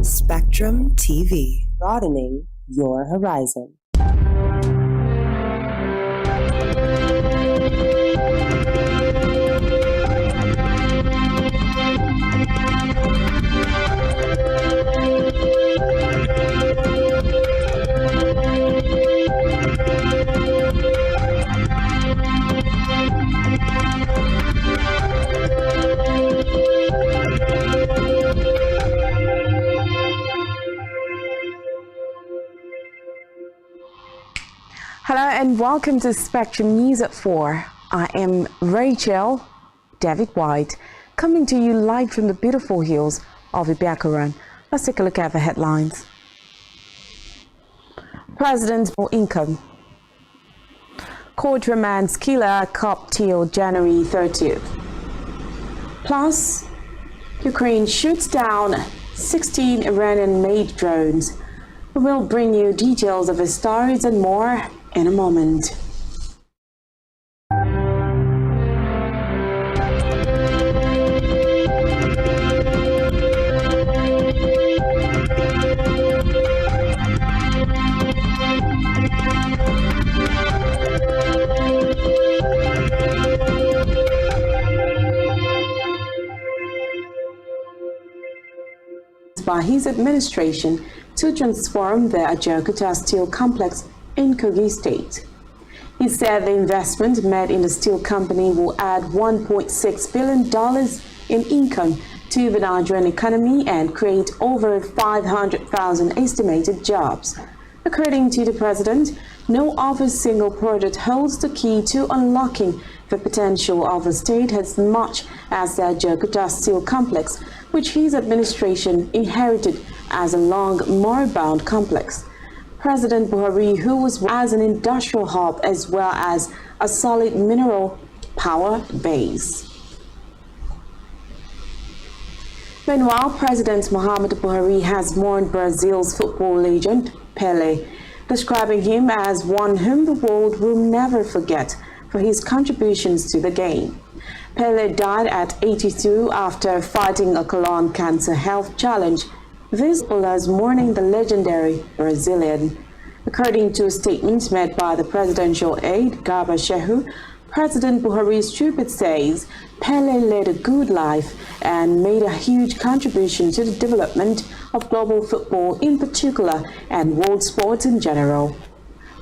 Spectrum TV, broadening your horizon. Hello and welcome to Spectrum News at 4. I am Rachel David White, coming to you live from the beautiful hills of Ibiakaran. Let's take a look at the headlines. President for income. Court remands killer cop till January 30th. Plus, Ukraine shoots down 16 Iranian-made drones. We will bring you details of the stories and more in a moment. By his administration to transform the Ajaokuta steel complex in Kogi State. He said the investment made in the steel company will add $1.6 billion in income to the Nigerian economy and create over 500,000 estimated jobs. According to the president, no other single project holds the key to unlocking the potential of the state as much as the Ajaokuta steel complex, which his administration inherited as a long moribund complex. President Buhari, who was as an industrial hub as well as a solid mineral power base. Meanwhile, President Muhammad Buhari has mourned Brazil's football legend Pelé, describing him as one whom the world will never forget for his contributions to the game. Pelé died at 82 after fighting a colon cancer health challenge. This followers mourning the legendary Brazilian. According to a statement made by the presidential aide, Garba Shehu, President Buhari's tribute says Pelé led a good life and made a huge contribution to the development of global football in particular and world sports in general.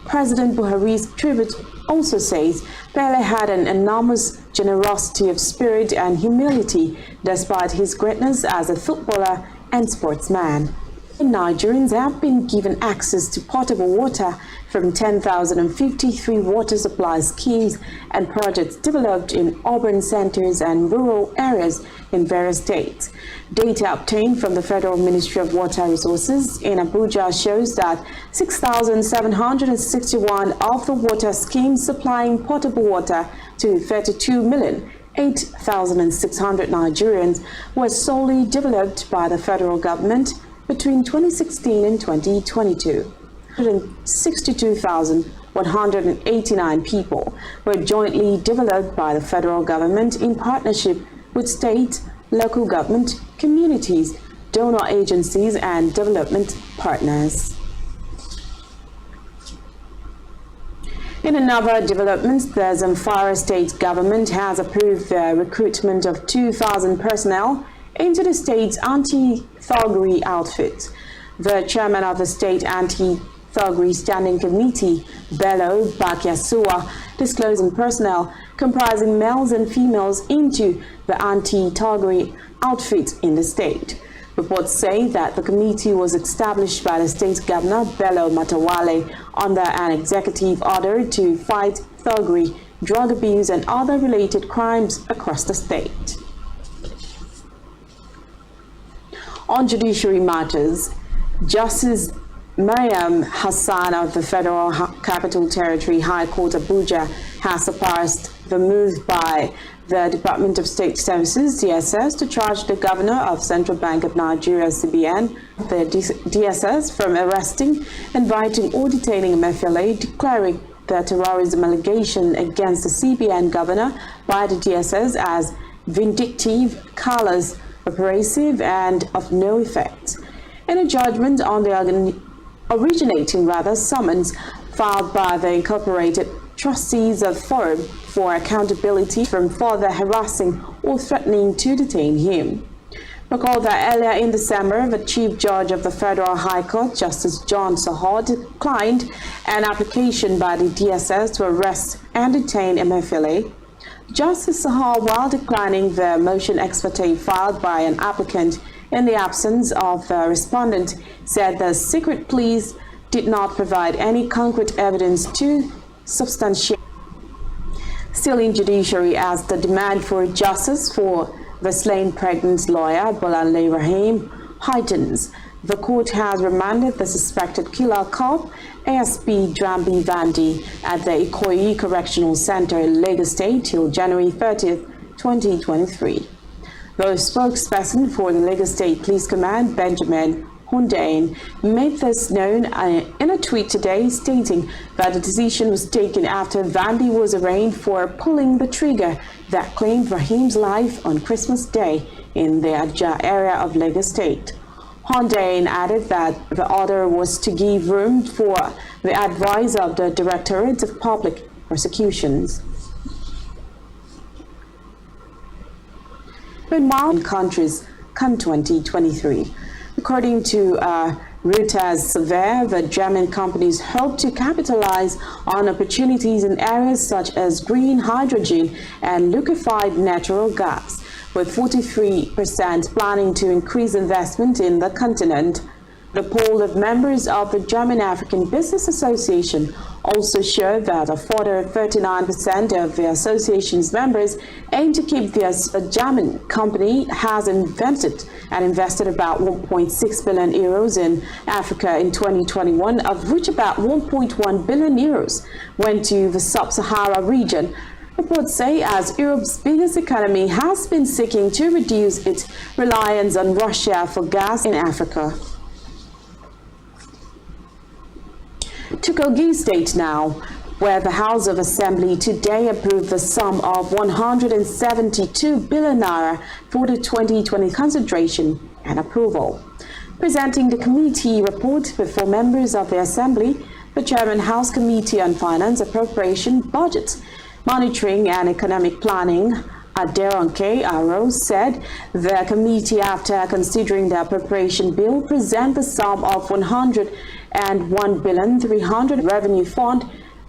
President Buhari's tribute also says Pelé had an enormous generosity of spirit and humility despite his greatness as a footballer and sportsman. Nigerians have been given access to potable water from 10,053 water supply schemes and projects developed in urban centers and rural areas in various states. Data obtained from the Federal Ministry of Water Resources in Abuja shows that 6,761 of the water schemes supplying potable water to 32,008,600 Nigerians were solely developed by the federal government between 2016 and 2022. 162,189 people were jointly developed by the federal government in partnership with state, local government, communities, donor agencies, and development partners. In another development, the Zamfara state government has approved the recruitment of 2,000 personnel into the state's anti-thuggery outfit. The chairman of the state anti-thuggery standing committee, Bello Bakiasua, disclosing personnel comprising males and females into the anti-thuggery outfit in the state. Reports say that the committee was established by the state governor, Bello Matawale, under an executive order to fight thuggery, drug abuse, and other related crimes across the state. On judiciary matters, Justice Mariam Hassan of the Federal Capital Territory High Court Abuja has surpassed the move by the Department of State Services, DSS, to charge the governor of Central Bank of Nigeria, CBN, the DSS, from arresting, inviting, or detaining Emefiele, declaring the terrorism allegation against the CBN governor by the DSS as vindictive, callous, oppressive, and of no effect. In a judgment on the originating summons filed by the Incorporated Trustees of Forum for Accountability from further harassing or threatening to detain him. Recall that earlier in December, the Chief Judge of the Federal High Court, Justice John Sahar, declined an application by the DSS to arrest and detain Emefiele. Justice Sahar, while declining the motion ex parte filed by an applicant in the absence of the respondent, said the secret pleas did not provide any concrete evidence to substantiate. Still in judiciary, as the demand for justice for the slain pregnant lawyer Bolanle Rahim heightens, the court has remanded the suspected killer cop, ASP Drambi Vandi, at the Ikoyi Correctional Center in Lagos State till January 30th, 2023. The spokesperson for the Lagos State Police Command, Benjamin Hundain, made this known in a tweet today, stating that the decision was taken after Vandi was arraigned for pulling the trigger that claimed Rahim's life on Christmas Day in the Ajah area of Lagos State. Hundain added that the order was to give room for the advice of the Directorate of Public Prosecutions. Meanwhile, in countries come 2023. According to Reuters survey, the German companies hope to capitalize on opportunities in areas such as green hydrogen and liquefied natural gas, with 43% planning to increase investment in the continent. The poll of members of the German African Business Association also showed that a further 39% of the association's members aim to keep this German company has invested about 1.6 billion euros in Africa in 2021, of which about 1.1 billion euros went to the sub-Sahara region. Reports say as Europe's biggest economy has been seeking to reduce its reliance on Russia for gas in Africa. To Kogi State now, where the House of Assembly today approved the sum of 172 billion naira for the 2020 consideration and approval. Presenting the committee report before members of the Assembly, the Chairman House Committee on Finance, Appropriation, Budget, Monitoring and Economic Planning, Aderonke Aro, said the committee, after considering the appropriation bill, present the sum of 101,300,000 revenue fund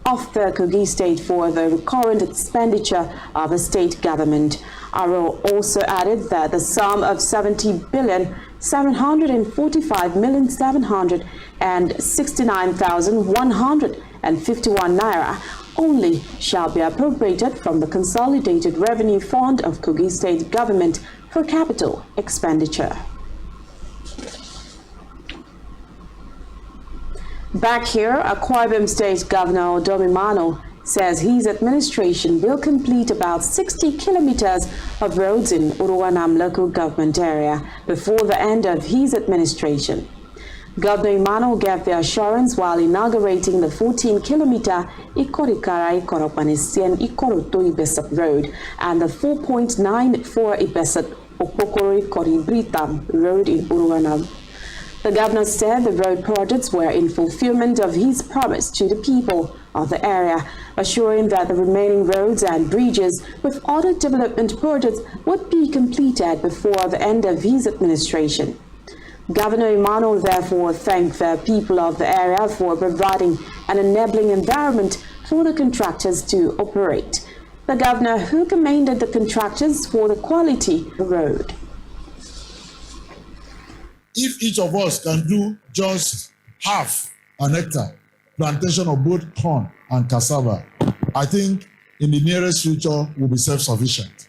of the Kogi State for the recurrent expenditure of the state government. Aro also added that the sum of 70,745,769,151 naira only shall be appropriated from the Consolidated Revenue Fund of Kogi State Government for capital expenditure. Back here, Akwa Ibom State Governor Domimano says his administration will complete about 60 kilometers of roads in Uruanam local government area before the end of his administration. Governor Emmanuel gave the assurance while inaugurating the 14-kilometer Ikorikara-Ikoropanisien Ikoroto-Ibesat Road and the 4.94 Ibesat Opokoro-Ikoribritam Road in Uruanam. The governor said the road projects were in fulfillment of his promise to the people of the area, assuring that the remaining roads and bridges with other development projects would be completed before the end of his administration. Governor Emmanuel therefore thanked the people of the area for providing an enabling environment for the contractors to operate. The governor, who commended the contractors for the quality of the road. If each of us can do just half an hectare plantation of both corn and cassava, I think in the nearest future we'll be self-sufficient.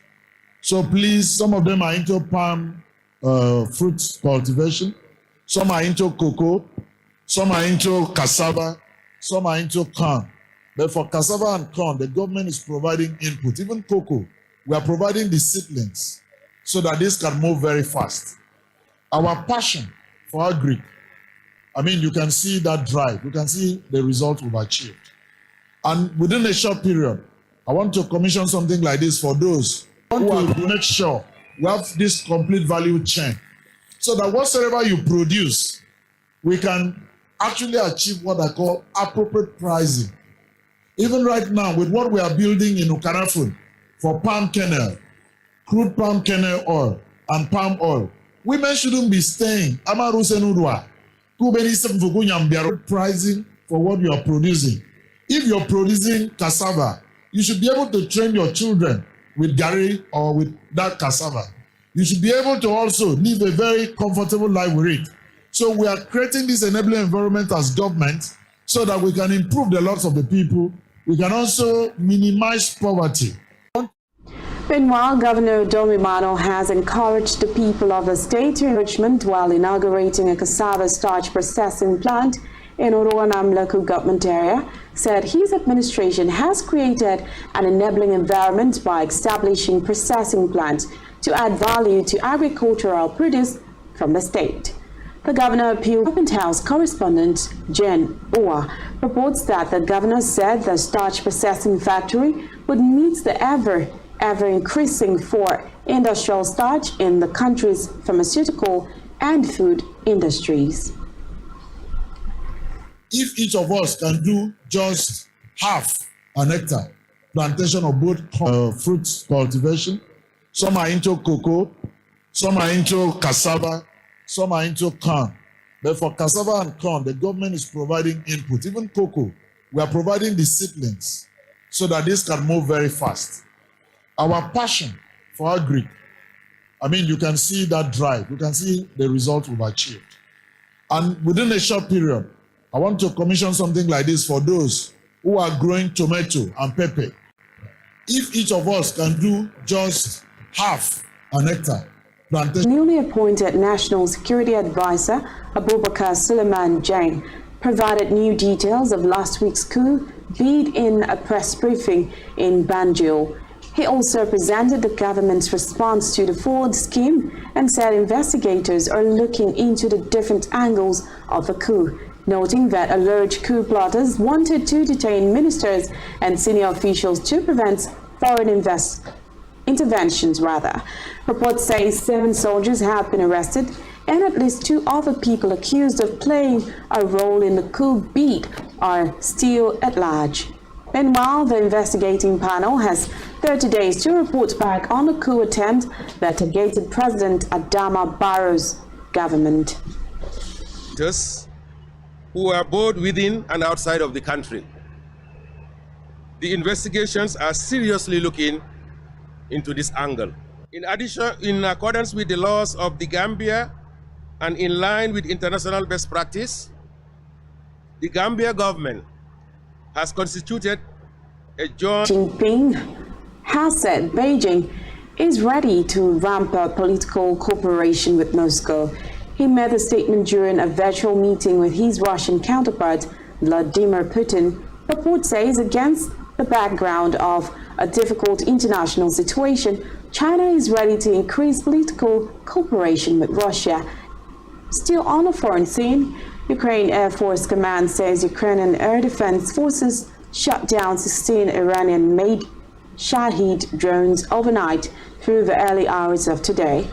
So please, some of them are into palm fruit cultivation, some are into cocoa, some are into cassava, some are into corn. But for cassava and corn, the government is providing input. Even cocoa, we are providing the seedlings so that this can move very fast. Our passion for agri, you can see that drive. You can see the result we've achieved. And within a short period, I want to commission something like this for those who want to make sure we have this complete value chain so that whatsoever you produce, we can actually achieve what I call appropriate pricing. Even right now, with what we are building in Ukarafun for palm kernel, crude palm kernel oil, and palm oil, women shouldn't be staying pricing for what you are producing. If you're producing cassava, you should be able to train your children with gari or with that cassava. You should be able to also live a very comfortable life with it. So we are creating this enabling environment as government so that we can improve the lives of the people. We can also minimize poverty. Meanwhile, Governor Domimano has encouraged the people of the state to enrichment while inaugurating a cassava starch processing plant in Orowanam local government area, said his administration has created an enabling environment by establishing processing plants to add value to agricultural produce from the state. The governor appealed. Government House correspondent Jen Owa reports that the governor said the starch processing factory would meet the ever increasing for industrial starch in the country's pharmaceutical and food industries. If each of us can do just half an hectare plantation of both fruits cultivation, some are into cocoa, some are into cassava, some are into corn. But for cassava and corn, the government is providing input. Even cocoa, we are providing the seedlings so that this can move very fast. Our passion for agri, you can see that drive. You can see the result we've achieved. And within a short period, I want to commission something like this for those who are growing tomato and pepper. If each of us can do just half an hectare plantation. Newly appointed National Security Advisor Abubakar Suleiman Jang provided new details of last week's coup bid in a press briefing in Banjul. He also presented the government's response to the fraud scheme and said investigators are looking into the different angles of the coup, noting that alleged coup plotters wanted to detain ministers and senior officials to prevent foreign interventions. Reports say 7 soldiers have been arrested and at least 2 other people accused of playing a role in the coup bid are still at large. Meanwhile, the investigating panel has 30 days to report back on the coup attempt that targeted President Adama Barrow's government. Who are both within and outside of the country. The investigations are seriously looking into this angle. In addition, in accordance with the laws of the Gambia and in line with international best practice, the Gambia government has constituted a joint... Jinping has said Beijing is ready to ramp up political cooperation with Moscow. He made the statement during a virtual meeting with his Russian counterpart, Vladimir Putin. Report says against the background of a difficult international situation, China is ready to increase political cooperation with Russia. Still on the foreign scene, Ukraine Air Force Command says Ukrainian air defense forces shot down 16 Iranian-made Shahid drones overnight through the early hours of today.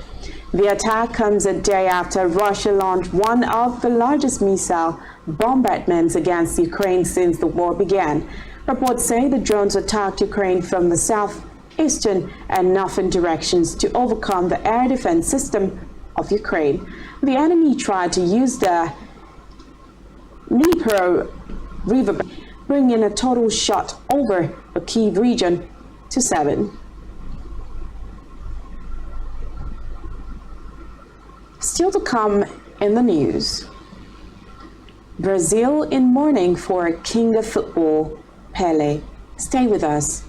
The attack comes a day after Russia launched one of the largest missile bombardments against Ukraine since the war began. Reports say the drones attacked Ukraine from the southeastern and northern directions to overcome the air defense system of Ukraine. The enemy tried to use the Dnipro River, bringing a total shot over the Kyiv region to 7. Still to come in the news. Brazil in mourning for king of football, Pelé. Stay with us.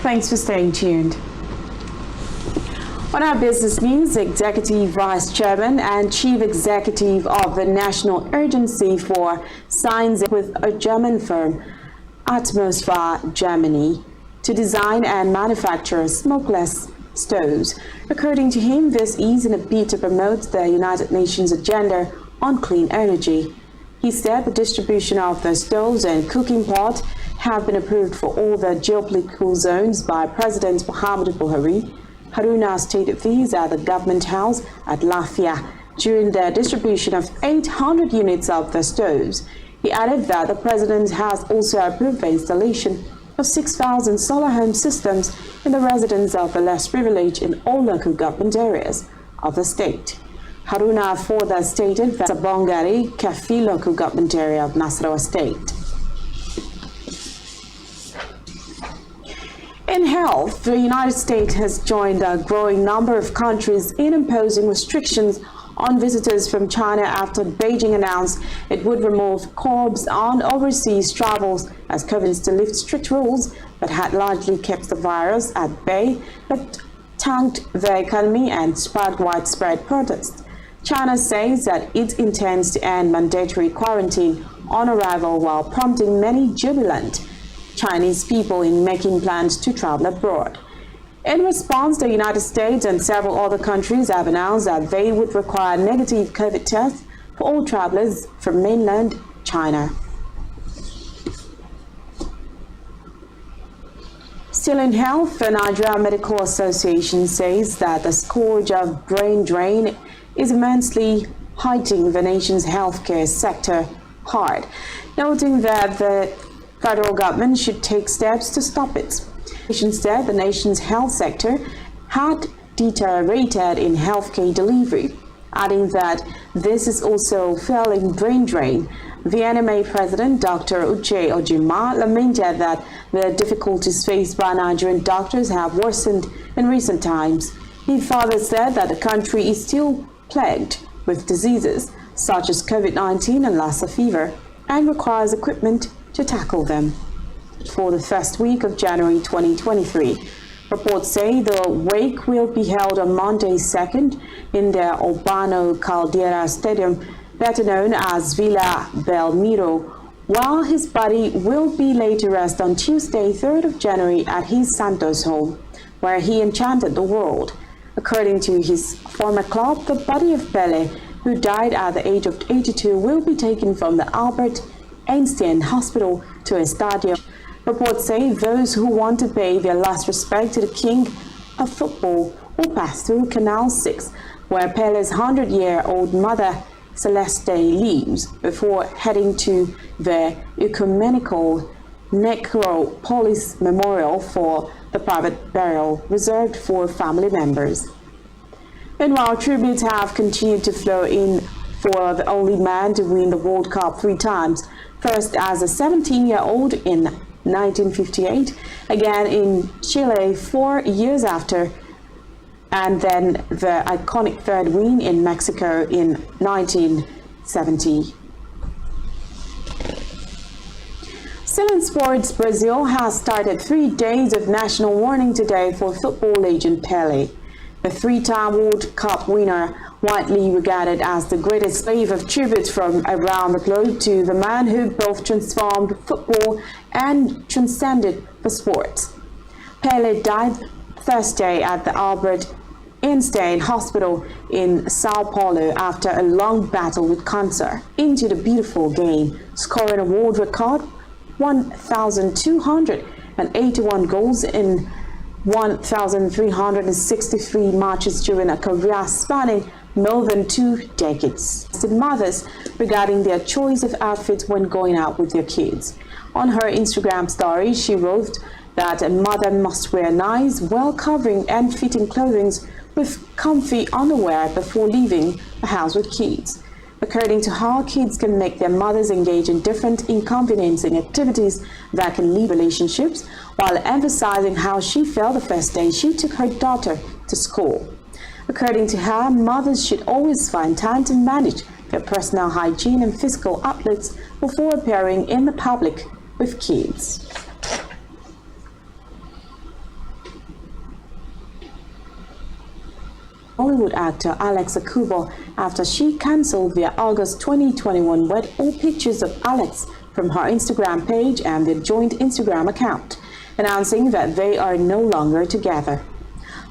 Thanks for staying tuned. On our business news, Executive Vice Chairman and Chief Executive of the National Agency for Science with a German firm, Atmosphäre Germany, to design and manufacture smokeless stoves. According to him, this is in a bid to promote the United Nations agenda on clean energy. He said the distribution of the stoves and cooking pot have been approved for all the geopolitical zones by President Muhammadu Buhari. Haruna stated these at the Government House at Lafia during the distribution of 800 units of the stoves. He added that the President has also approved the installation of 6,000 solar home systems in the residents of the less privileged in all local government areas of the state. Haruna further stated that the Bongari Kafi local government area of Nasarawa state. In health, the United States has joined a growing number of countries in imposing restrictions on visitors from China after Beijing announced it would remove curbs on overseas travels as COVID to lift strict rules that had largely kept the virus at bay but tanked the economy and sparked widespread protests. China says that it intends to end mandatory quarantine on arrival while prompting many jubilant Chinese people in making plans to travel abroad. In response, the United States and several other countries have announced that they would require negative COVID tests for all travelers from mainland China. Still in health, the Nigeria Medical Association says that the scourge of brain drain is immensely hitting the nation's healthcare sector hard, noting that the federal government should take steps to stop it. Instead, the nation's health sector had deteriorated in healthcare delivery, adding that this is also fueling brain drain. The NMA president, Dr. Uche Ojima, lamented that the difficulties faced by Nigerian doctors have worsened in recent times. He further said that the country is still plagued with diseases such as COVID-19 and Lassa fever and requires equipment to tackle them. For the first week of January 2023, reports say the wake will be held on Monday 2nd in the Urbano Caldera Stadium, better known as Villa Belmiro, while his body will be laid to rest on Tuesday 3rd of January at his Santos home, where he enchanted the world. According to his former club, the body of Pele, who died at the age of 82, will be taken from the Albert Einstein Hospital to a stadium. Reports say those who want to pay their last respect to the king of football will pass through Canal 6, where Pele's 100-year-old mother Celeste lives, before heading to the Ecumenical Necropolis Memorial for the private burial reserved for family members. Meanwhile, tributes have continued to flow in for the only man to win the World Cup 3 times, first as a 17-year-old in 1958, again in Chile 4 years after, and then the iconic third win in Mexico in 1970. Still in sports, Brazil has started 3 days of national mourning today for football legend Pelé. The 3-time World Cup winner, widely regarded as the greatest wave of tributes from around the globe to the man who both transformed football and transcended the sport. Pelé died Thursday at the Albert Einstein Hospital in Sao Paulo after a long battle with cancer. Into the beautiful game, scoring a world record 1,281 goals in 1,363 matches during a career spanning more than 2 decades. Mothers regarding their choice of outfits when going out with their kids. On her Instagram story, she wrote that a mother must wear nice, well-covering and fitting clothing with comfy underwear before leaving the house with kids. According to her, kids can make their mothers engage in different inconveniencing activities that can leave relationships, while emphasizing how she felt the first day she took her daughter to school. According to her, mothers should always find time to manage their personal hygiene and physical outlets before appearing in the public with kids. Hollywood actor Alex Akubo after she cancelled their August 2021 wedding. All pictures of Alex from her Instagram page and their joint Instagram account, announcing that they are no longer together.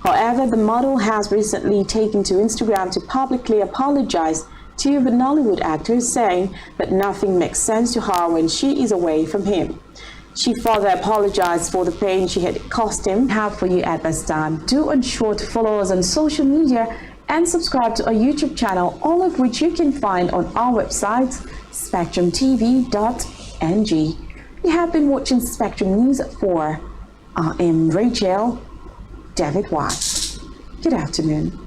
However, the model has recently taken to Instagram to publicly apologize to the Nollywood actor, saying that nothing makes sense to her when she is away from him. She further apologized for the pain she had caused him. Have for you at this time. Do ensure to follow us on social media and subscribe to our YouTube channel, all of which you can find on our website, spectrumtv.ng. You have been watching Spectrum News at 4. I am Rachel David Watts. Good afternoon.